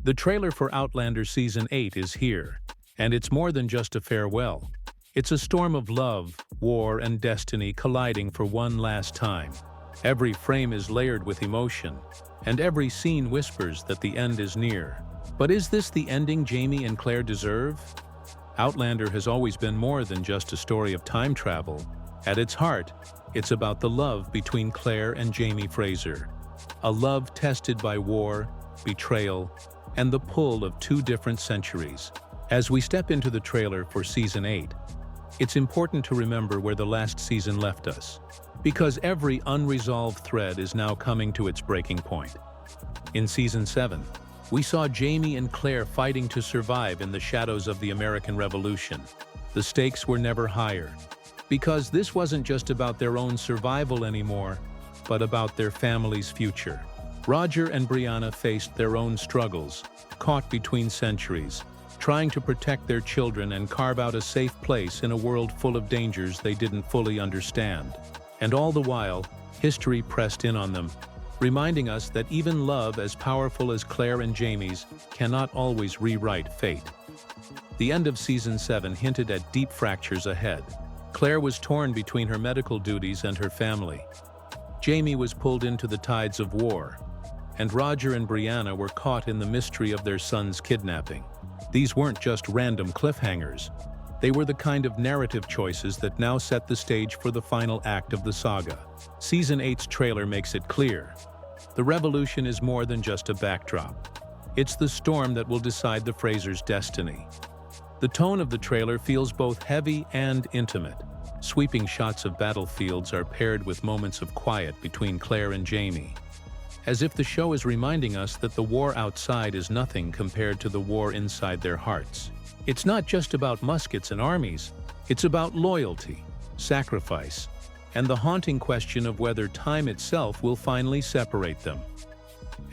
The trailer for Outlander Season 8 is here, and it's more than just a farewell. It's a storm of love, war, and destiny colliding for one last time. Every frame is layered with emotion, and every scene whispers that the end is near. But is this the ending Jamie and Claire deserve? Outlander has always been more than just a story of time travel. At its heart, it's about the love between Claire and Jamie Fraser. A love tested by war, betrayal, and the pull of two different centuries. As we step into the trailer for Season 8, it's important to remember where the last season left us, because every unresolved thread is now coming to its breaking point. In Season 7, we saw Jamie and Claire fighting to survive in the shadows of the American Revolution. The stakes were never higher, because this wasn't just about their own survival anymore, but about their family's future. Roger and Brianna faced their own struggles, caught between centuries, trying to protect their children and carve out a safe place in a world full of dangers they didn't fully understand. And all the while, history pressed in on them, reminding us that even love as powerful as Claire and Jamie's cannot always rewrite fate. The end of Season 7 hinted at deep fractures ahead. Claire was torn between her medical duties and her family. Jamie was pulled into the tides of war, and Roger and Brianna were caught in the mystery of their son's kidnapping. These weren't just random cliffhangers. They were the kind of narrative choices that now set the stage for the final act of the saga. Season 8's trailer makes it clear. The revolution is more than just a backdrop. It's the storm that will decide the Frasers' destiny. The tone of the trailer feels both heavy and intimate. Sweeping shots of battlefields are paired with moments of quiet between Claire and Jamie, as if the show is reminding us that the war outside is nothing compared to the war inside their hearts. It's not just about muskets and armies, it's about loyalty, sacrifice, and the haunting question of whether time itself will finally separate them.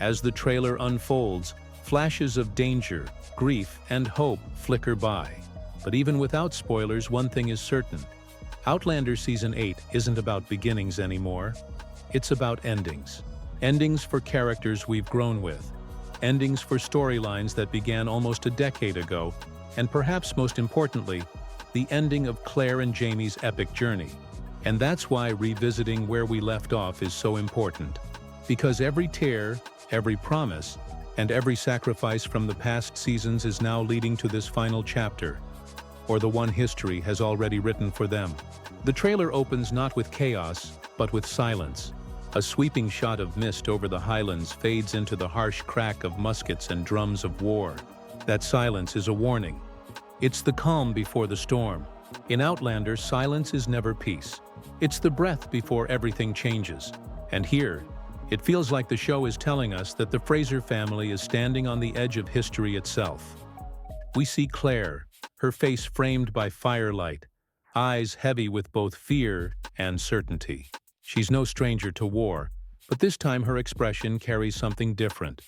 As the trailer unfolds, flashes of danger, grief, and hope flicker by. But even without spoilers, one thing is certain. Outlander Season 8 isn't about beginnings anymore. It's about endings. Endings for characters we've grown with. Endings for storylines that began almost a decade ago. And perhaps most importantly, the ending of Claire and Jamie's epic journey. And that's why revisiting where we left off is so important. Because every tear, every promise, and every sacrifice from the past seasons is now leading to this final chapter, or the one history has already written for them. The trailer opens not with chaos, but with silence. A sweeping shot of mist over the highlands fades into the harsh crack of muskets and drums of war. That silence is a warning. It's the calm before the storm. In Outlander, silence is never peace. It's the breath before everything changes. And here, it feels like the show is telling us that the Fraser family is standing on the edge of history itself. We see Claire, her face framed by firelight, eyes heavy with both fear and certainty. She's no stranger to war, but this time her expression carries something different: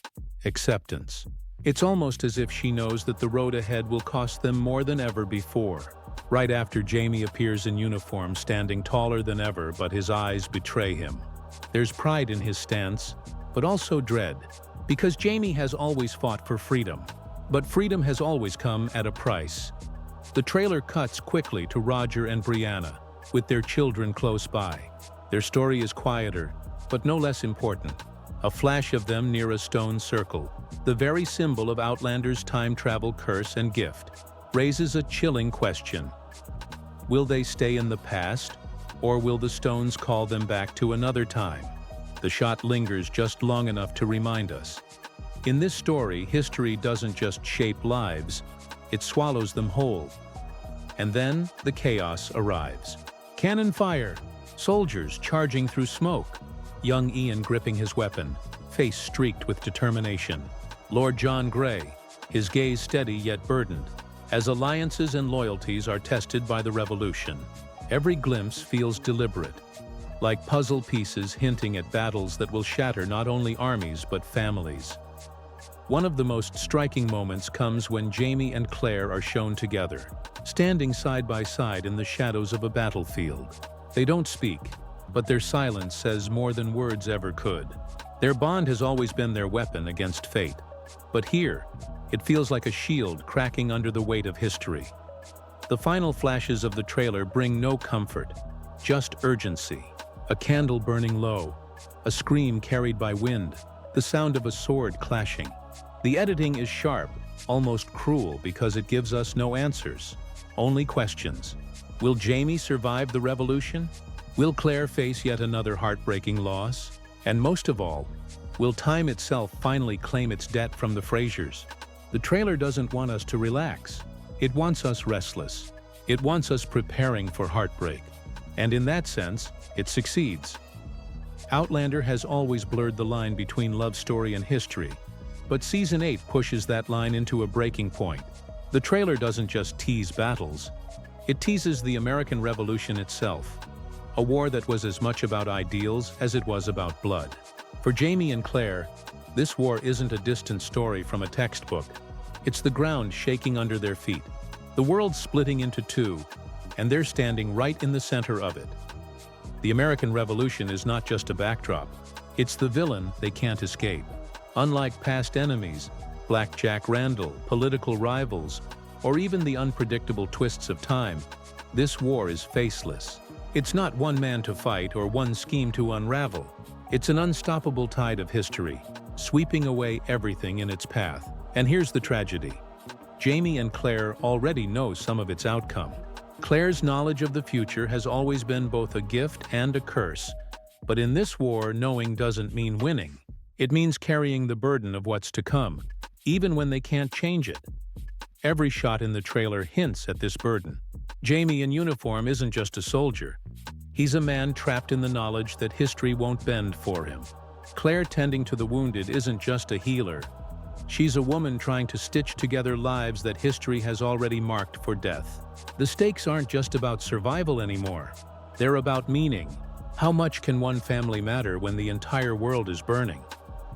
acceptance. It's almost as if she knows that the road ahead will cost them more than ever before. Right after Jamie appears in uniform, standing taller than ever, but his eyes betray him. There's pride in his stance, but also dread, because Jamie has always fought for freedom. But freedom has always come at a price. The trailer cuts quickly to Roger and Brianna, with their children close by. Their story is quieter, but no less important. A flash of them near a stone circle, the very symbol of Outlander's time travel curse and gift, raises a chilling question. Will they stay in the past, or will the stones call them back to another time? The shot lingers just long enough to remind us. In this story, history doesn't just shape lives, it swallows them whole. And then the chaos arrives. Cannon fire, soldiers charging through smoke, young Ian gripping his weapon, face streaked with determination. Lord John Grey, his gaze steady yet burdened, as alliances and loyalties are tested by the revolution. Every glimpse feels deliberate, like puzzle pieces hinting at battles that will shatter not only armies but families. One of the most striking moments comes when Jamie and Claire are shown together, standing side by side in the shadows of a battlefield. They don't speak, but their silence says more than words ever could. Their bond has always been their weapon against fate. But here, it feels like a shield cracking under the weight of history. The final flashes of the trailer bring no comfort, just urgency. A candle burning low, a scream carried by wind, the sound of a sword clashing. The editing is sharp, almost cruel because it gives us no answers, only questions. Will Jamie survive the revolution? Will Claire face yet another heartbreaking loss? And most of all, will time itself finally claim its debt from the Frasers? The trailer doesn't want us to relax. It wants us restless. It wants us preparing for heartbreak. And in that sense, it succeeds. Outlander has always blurred the line between love story and history, but Season 8 pushes that line into a breaking point. The trailer doesn't just tease battles, it teases the American Revolution itself, a war that was as much about ideals as it was about blood. For Jamie and Claire, this war isn't a distant story from a textbook. It's the ground shaking under their feet, the world splitting into two, and they're standing right in the center of it. The American Revolution is not just a backdrop, it's the villain they can't escape. Unlike past enemies, Black Jack Randall, political rivals, or even the unpredictable twists of time, this war is faceless. It's not one man to fight or one scheme to unravel. It's an unstoppable tide of history, sweeping away everything in its path. And here's the tragedy. Jamie and Claire already know some of its outcome. Claire's knowledge of the future has always been both a gift and a curse, but in this war, knowing doesn't mean winning. It means carrying the burden of what's to come, even when they can't change it. Every shot in the trailer hints at this burden. Jamie in uniform isn't just a soldier. He's a man trapped in the knowledge that history won't bend for him. Claire tending to the wounded isn't just a healer. She's a woman trying to stitch together lives that history has already marked for death. The stakes aren't just about survival anymore. They're about meaning. How much can one family matter when the entire world is burning?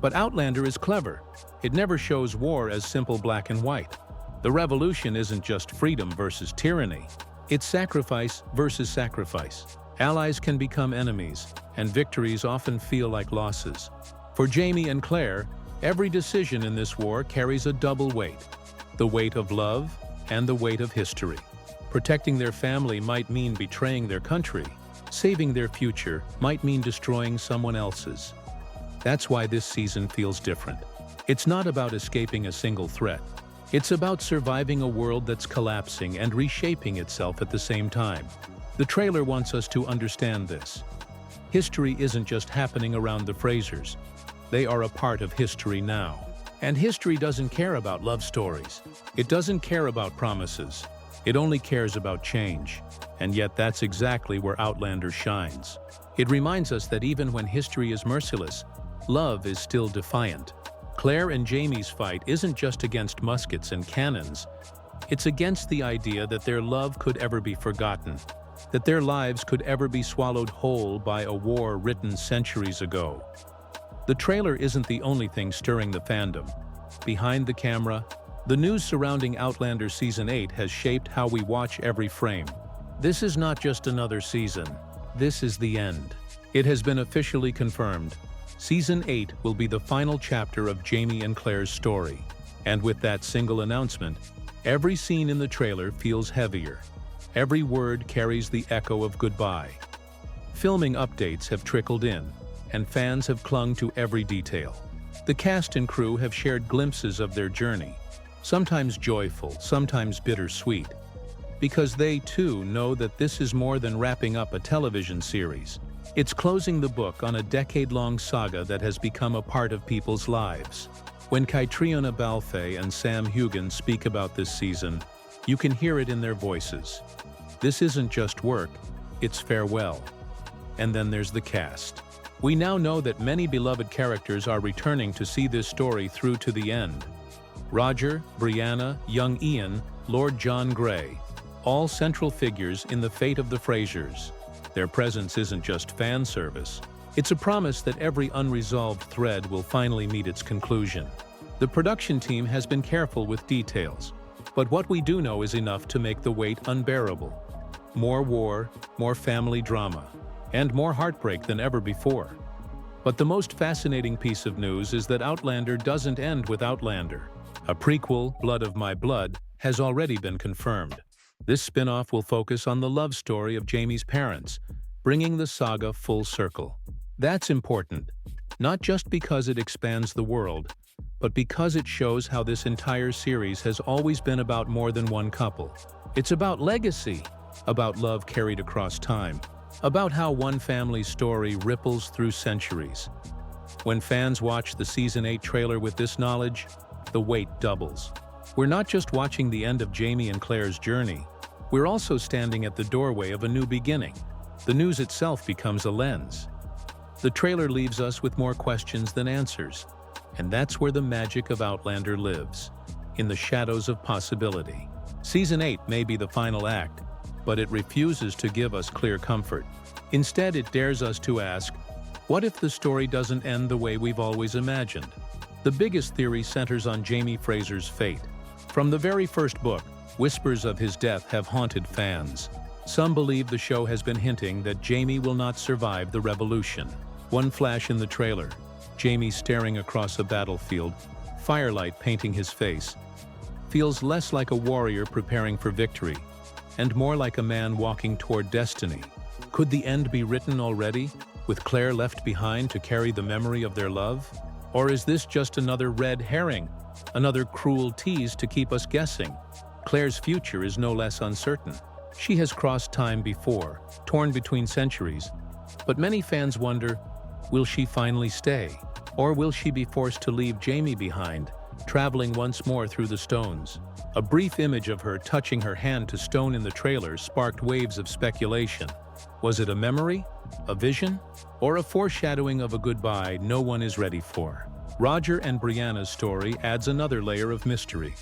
But Outlander is clever. It never shows war as simple black and white. The revolution isn't just freedom versus tyranny. It's sacrifice versus sacrifice. Allies can become enemies, and victories often feel like losses. For Jamie and Claire, every decision in this war carries a double weight: the weight of love and the weight of history. Protecting their family might mean betraying their country. Saving their future might mean destroying someone else's. That's why this season feels different. It's not about escaping a single threat. It's about surviving a world that's collapsing and reshaping itself at the same time. The trailer wants us to understand this. History isn't just happening around the Frasers. They are a part of history now. And history doesn't care about love stories. It doesn't care about promises. It only cares about change. And yet that's exactly where Outlander shines. It reminds us that even when history is merciless, love is still defiant. Claire and Jamie's fight isn't just against muskets and cannons. It's against the idea that their love could ever be forgotten, that their lives could ever be swallowed whole by a war written centuries ago. The trailer isn't the only thing stirring the fandom. Behind the camera, the news surrounding Outlander Season 8 has shaped how we watch every frame. This is not just another season. This is the end. It has been officially confirmed. Season 8 will be the final chapter of Jamie and Claire's story. And with that single announcement, every scene in the trailer feels heavier. Every word carries the echo of goodbye. Filming updates have trickled in, and fans have clung to every detail. The cast and crew have shared glimpses of their journey, sometimes joyful, sometimes bittersweet, because they too know that this is more than wrapping up a television series. It's closing the book on a decade-long saga that has become a part of people's lives. When Caitriona Balfe and Sam Heughan speak about this season, you can hear it in their voices. This isn't just work, it's farewell. And then there's the cast. We now know that many beloved characters are returning to see this story through to the end. Roger, Brianna, young Ian, Lord John Grey, all central figures in the fate of the Frasers. Their presence isn't just fan service. It's a promise that every unresolved thread will finally meet its conclusion. The production team has been careful with details, but what we do know is enough to make the wait unbearable. More war, more family drama, and more heartbreak than ever before. But the most fascinating piece of news is that Outlander doesn't end with Outlander. A prequel, Blood of My Blood, has already been confirmed. This spin-off will focus on the love story of Jaime's parents, bringing the saga full circle. That's important, not just because it expands the world, but because it shows how this entire series has always been about more than one couple. It's about legacy, about love carried across time, about how one family's story ripples through centuries. When fans watch the Season 8 trailer with this knowledge, the weight doubles. We're not just watching the end of Jaime and Claire's journey, we're also standing at the doorway of a new beginning. The news itself becomes a lens. The trailer leaves us with more questions than answers, and that's where the magic of Outlander lives, in the shadows of possibility. Season 8 may be the final act, but it refuses to give us clear comfort. Instead, it dares us to ask, what if the story doesn't end the way we've always imagined? The biggest theory centers on Jaime Fraser's fate. From the very first book, whispers of his death have haunted fans. Some believe the show has been hinting that Jaime will not survive the revolution. One flash in the trailer, Jaime staring across a battlefield, firelight painting his face, feels less like a warrior preparing for victory, and more like a man walking toward destiny. Could the end be written already, with Claire left behind to carry the memory of their love? Or is this just another red herring, another cruel tease to keep us guessing? Claire's future is no less uncertain. She has crossed time before, torn between centuries, but many fans wonder, will she finally stay? Or will she be forced to leave Jaime behind, traveling once more through the stones? A brief image of her touching her hand to stone in the trailer sparked waves of speculation. Was it a memory, a vision, or a foreshadowing of a goodbye no one is ready for? Roger and Brianna's story adds another layer of mystery.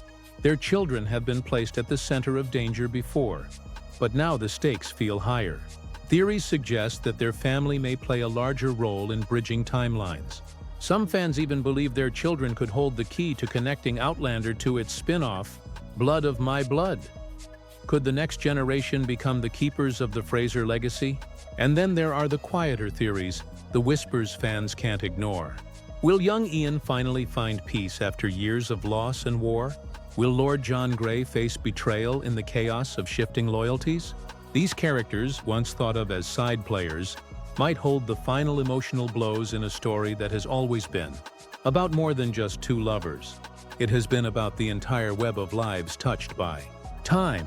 Their children have been placed at the center of danger before, but now the stakes feel higher. Theories suggest that their family may play a larger role in bridging timelines. Some fans even believe their children could hold the key to connecting Outlander to its spin-off, Blood of My Blood. Could the next generation become the keepers of the Fraser legacy? And then there are the quieter theories, the whispers fans can't ignore. Will young Ian finally find peace after years of loss and war? Will Lord John Grey face betrayal in the chaos of shifting loyalties? These characters, once thought of as side players, might hold the final emotional blows in a story that has always been about more than just two lovers. It has been about the entire web of lives touched by time.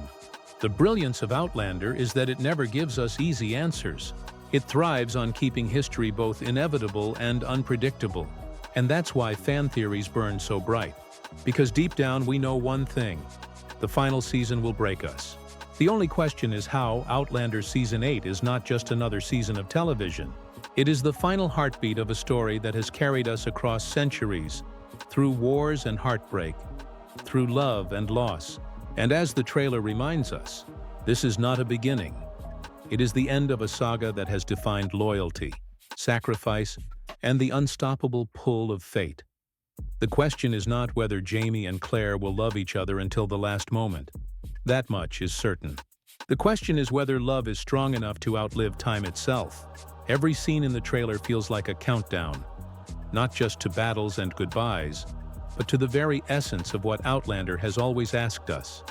The brilliance of Outlander is that it never gives us easy answers. It thrives on keeping history both inevitable and unpredictable. And that's why fan theories burn so bright. Because deep down we know one thing: the final season will break us. The only question is how Outlander Season 8 is not just another season of television. It is the final heartbeat of a story that has carried us across centuries, through wars and heartbreak, through love and loss. And as the trailer reminds us, this is not a beginning. It is the end of a saga that has defined loyalty, sacrifice, and the unstoppable pull of fate. The question is not whether Jaime and Claire will love each other until the last moment. That much is certain. The question is whether love is strong enough to outlive time itself. Every scene in the trailer feels like a countdown, not just to battles and goodbyes, but to the very essence of what Outlander has always asked us.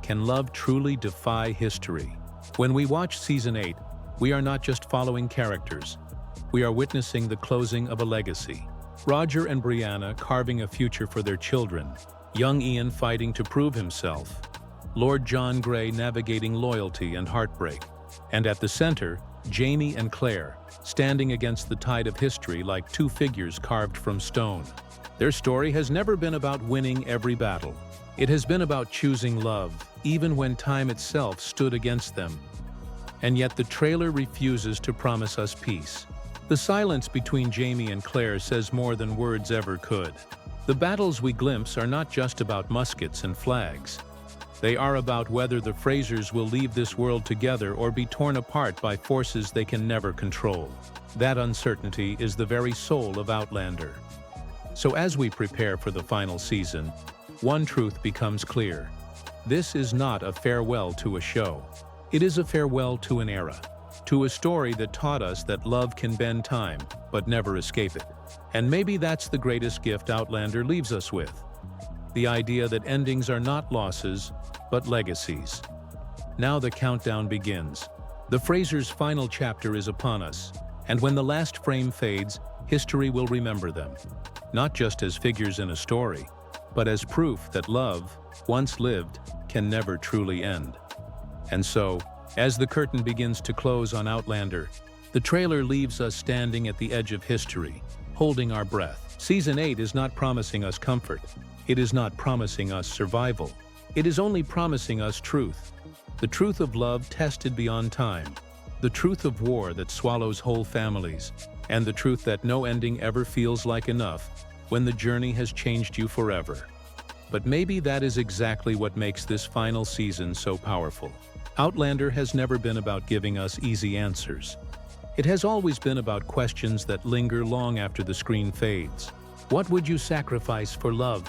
Can love truly defy history? When we watch Season 8, we are not just following characters. We are witnessing the closing of a legacy. Roger and Brianna carving a future for their children, young Ian fighting to prove himself, Lord John Grey navigating loyalty and heartbreak, and at the center, Jaime and Claire, standing against the tide of history like two figures carved from stone. Their story has never been about winning every battle. It has been about choosing love, even when time itself stood against them. And yet the trailer refuses to promise us peace. The silence between Jaime and Claire says more than words ever could. The battles we glimpse are not just about muskets and flags. They are about whether the Frasers will leave this world together or be torn apart by forces they can never control. That uncertainty is the very soul of Outlander. So as we prepare for the final season, one truth becomes clear. This is not a farewell to a show. It is a farewell to an era, to a story that taught us that love can bend time, but never escape it. And maybe that's the greatest gift Outlander leaves us with. The idea that endings are not losses, but legacies. Now the countdown begins. The Frasers' final chapter is upon us, and when the last frame fades, history will remember them. Not just as figures in a story, but as proof that love, once lived, can never truly end. And so, as the curtain begins to close on Outlander, the trailer leaves us standing at the edge of history, holding our breath. Season 8 is not promising us comfort. It is not promising us survival. It is only promising us truth. The truth of love tested beyond time. The truth of war that swallows whole families. And the truth that no ending ever feels like enough when the journey has changed you forever. But maybe that is exactly what makes this final season so powerful. Outlander has never been about giving us easy answers. It has always been about questions that linger long after the screen fades. What would you sacrifice for love?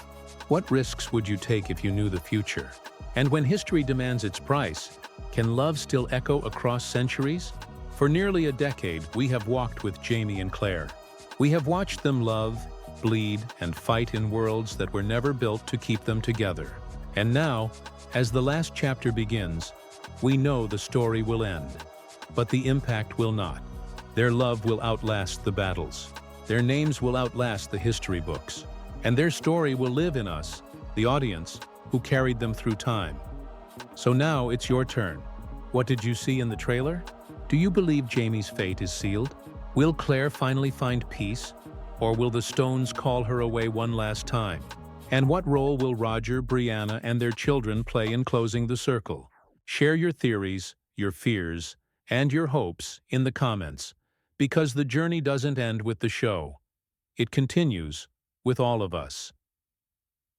What risks would you take if you knew the future? And when history demands its price, can love still echo across centuries? For nearly a decade, we have walked with Jamie and Claire. We have watched them love, bleed, and fight in worlds that were never built to keep them together. And now, as the last chapter begins, we know the story will end. But the impact will not. Their love will outlast the battles. Their names will outlast the history books. And their story will live in us, the audience, who carried them through time. So now it's your turn. What did you see in the trailer? Do you believe Jamie's fate is sealed? Will Claire finally find peace? Or will the stones call her away one last time? And what role will Roger, Brianna, and their children play in closing the circle? Share your theories, your fears, and your hopes in the comments, because the journey doesn't end with the show. It continues with all of us.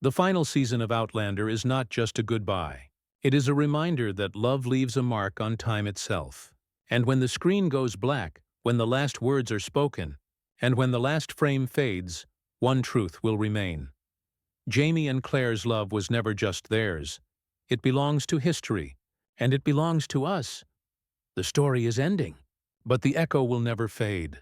The final season of Outlander is not just a goodbye. It is a reminder that love leaves a mark on time itself. And when the screen goes black, when the last words are spoken, and when the last frame fades, one truth will remain. Jamie and Claire's love was never just theirs. It belongs to history, and it belongs to us. The story is ending, but the echo will never fade.